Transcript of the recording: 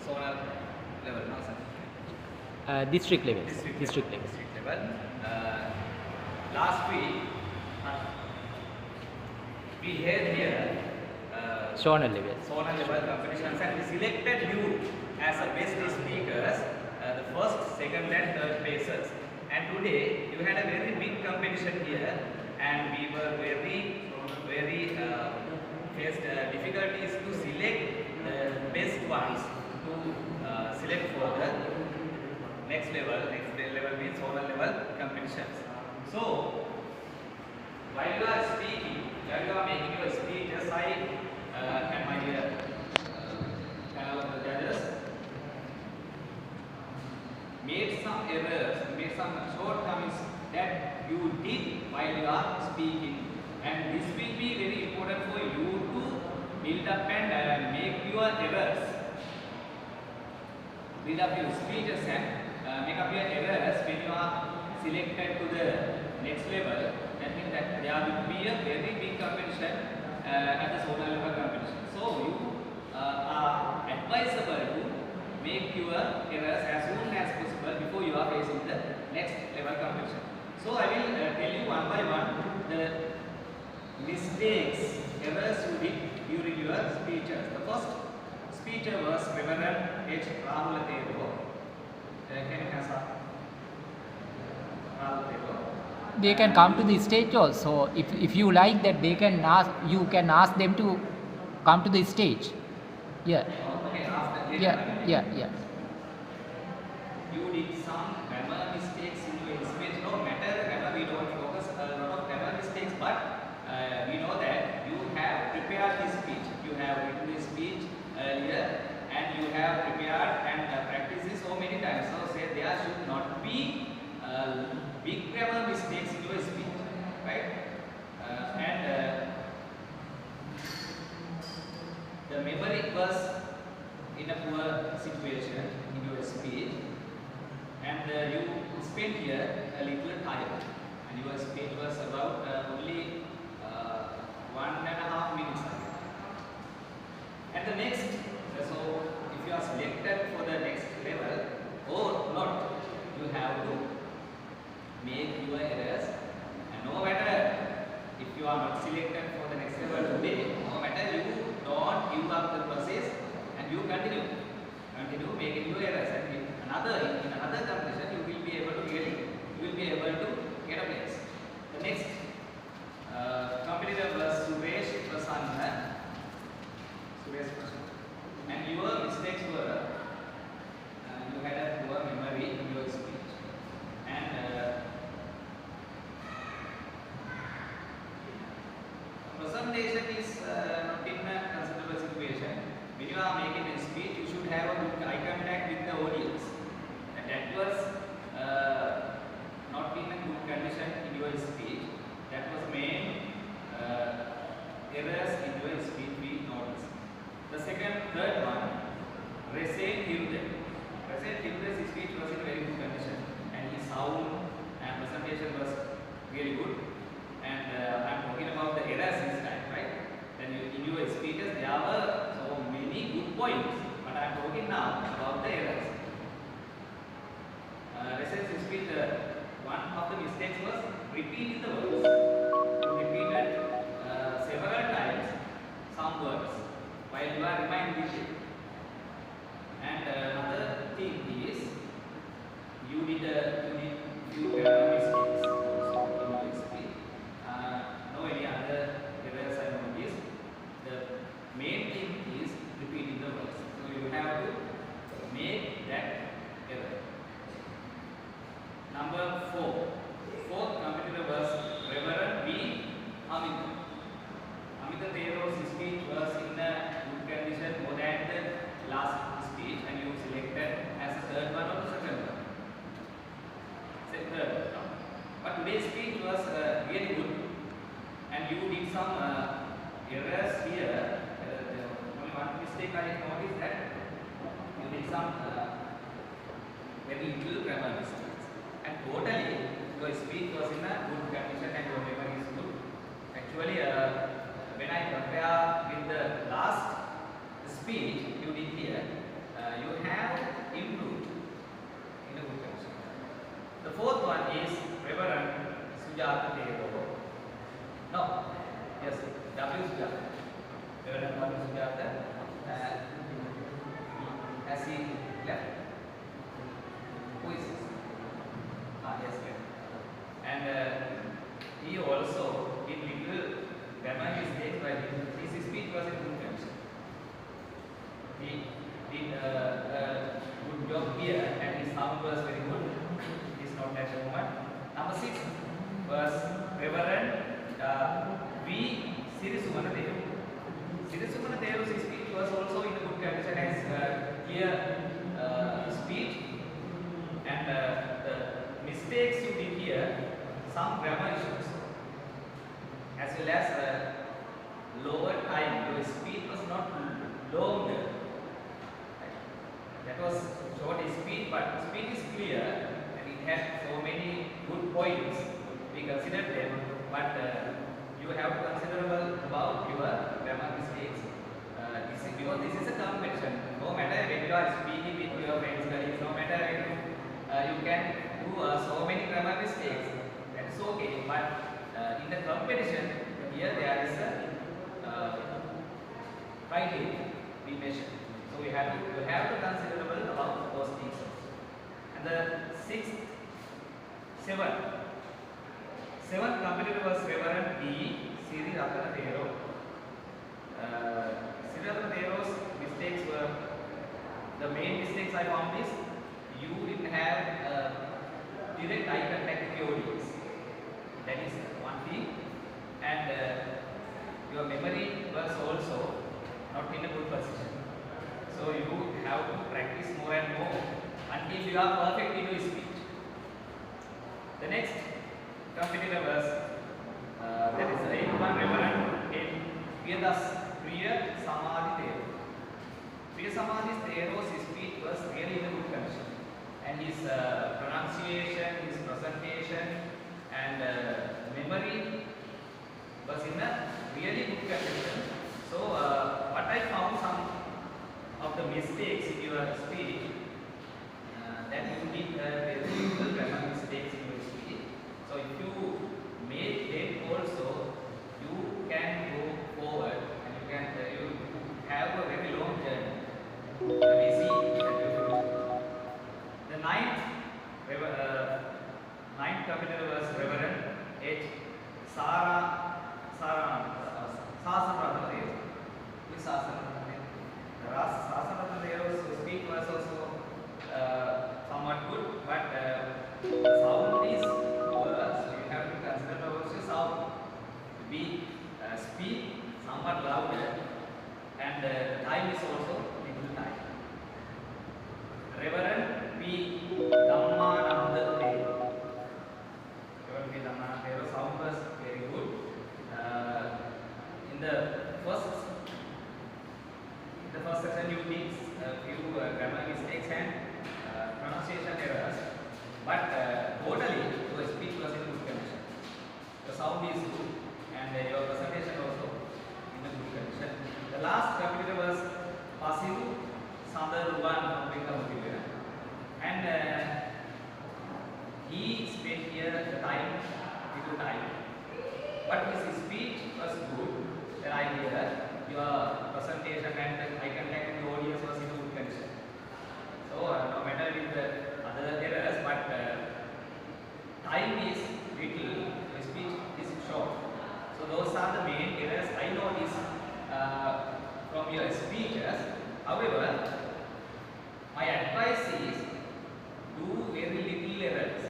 zonal level, no sir? District level. District level. Last week, we had here Zonal level. zonal level competitions, and we selected you as a best speakers, the first, second, and third places. And today you had a very big competition here, and we were very faced difficulties to select the best ones to select for the next level. Next level means zonal level competitions. So while you are speaking, while you are making your speech, just I and my dear panel of the judges made some errors, made some shortcomings that you did while you are speaking, and this will be very important for you to build up and make your errors, build up your speeches and make up your errors when you are selected to the next level. That means that there will be a very big competition at the zonal level competition. So you are advisable to make your errors as soon as possible before you are facing the next level competition. So I will tell you one by one the mistakes, errors you did during your speeches. The first speaker was Reverend H. Rahul Devo. Can you answer? Rahul Devo. They can come to the stage also. If you like that, they can ask. You can ask them to come to the stage. Yeah. Okay, after Yeah. You did some grammar mistakes in your speech. No matter grammar, we don't focus a lot of grammar mistakes, but we know that you have prepared this speech. You have written this speech earlier, and you have prepared and practiced this so many times. So say there should not be big grammar mistakes in your speech, right? The memory was in a poor situation in your speech, and you spent here a little time, and your speech was about only 1.5 minutes. And the next, so if you are selected for the next level or not, you have to make your errors, and no matter if you are not selected for the next level today, no matter, you don't give up the process and you continue making your errors, and in another competition you will be able to get a place. The next competitor was Suresh Prasanna, and your mistakes were you had a poor memory in your speech, and presentation is not in a considerable situation. When you are making a speech, you should have a good eye contact with the audience, and that was not in a good condition in your speech. That was main errors in your speech we noticed. The third one, Rasen Hirud's speech was in very good condition, and his sound and presentation was really good. And I'm talking about the errors this time, right? Then in your speeches there were so many good points, but I'm talking now about the errors. Rasen's speech, one of the mistakes was repeating the words. You repeated several times some words while you are reminding it. And another thing is you did few grammar mistakes also in your speech. No any other errors I noticed. The main thing is repeating the words. So you have to make that error. Number 4. Fourth competitor was Reverend B. Amita. Amita Devo's speech was in a good condition more than the last speech, and you selected as the third one or the second one. Third. But today's speech was really good, and you did some errors here. Only one mistake I noticed that you did some very little grammar mistakes, and totally your speech was in a good condition and your memory is good. Actually, when I compare with the last speech you did here, you is Reverend Sujata Tero. No, yes, W. Sujata. Reverend W. Sujata. Has he left? Who is this? Yes, left. And he also did little grammar mistakes, but his speech was in good condition. He did a good job here, and his sound was very good. He's not at the moment. Number 6 was Reverend V. Sirisumana Dev. Sirisumana Dev's speech was also in a good condition, as clear speech, and the mistakes you did here, some grammar issues, as well as lower time. Your speech was not longer. That was short speech, but speech is clear and it had so many good points. We considered them, but you have to consider about your grammar mistakes. Because this is a competition. No matter when you are speaking with your friends, colleagues, no matter when you can do so many grammar mistakes. That's okay, but in the competition, here there is a criteria we measure. So you have to consider about those things. And the seventh competitor was Reverend D. Siri Ratana Thero. Siri Ratana Thero's mistakes were, the main mistakes I found is you didn't have direct eye contact with your audience. That is one thing. And your memory was also not in a good position. So you have to practice more and more until you are perfect in your speech. The next competitor was that is the 81 Reverend in Priyadas Priya Samadhi Thero. Priya Samadhi Thero's speech was really in a good condition, and his pronunciation, his presentation, and memory was in a really good condition. So what I found, some of the mistakes in your speech, that you did very little grammar mistakes in your speech. So if you make them also, you can go forward and you can you have a very long journey. We see that you do. The ninth competitor was Reverend H. Sasanratana Dev. Who is Sasanratana Dev? Sasanratana Dev's speech was also somewhat good, but sound is worse. So you have to consider also sound. We speak somewhat louder, and time is also little time. Reverend P. Dhammananda Dev. Reverend P. Dhammananda Dev's sound was very good. In the first session, you did a few grammar mistakes and pronunciation errors, but totally your speech was in good condition. The sound is good, and your presentation also in a good condition. The last competitor was Pasiru Sandaruban Vikamukila, and he spent here the time, little time, but his speech was good. Then I hear your presentation and eye contact in the audience was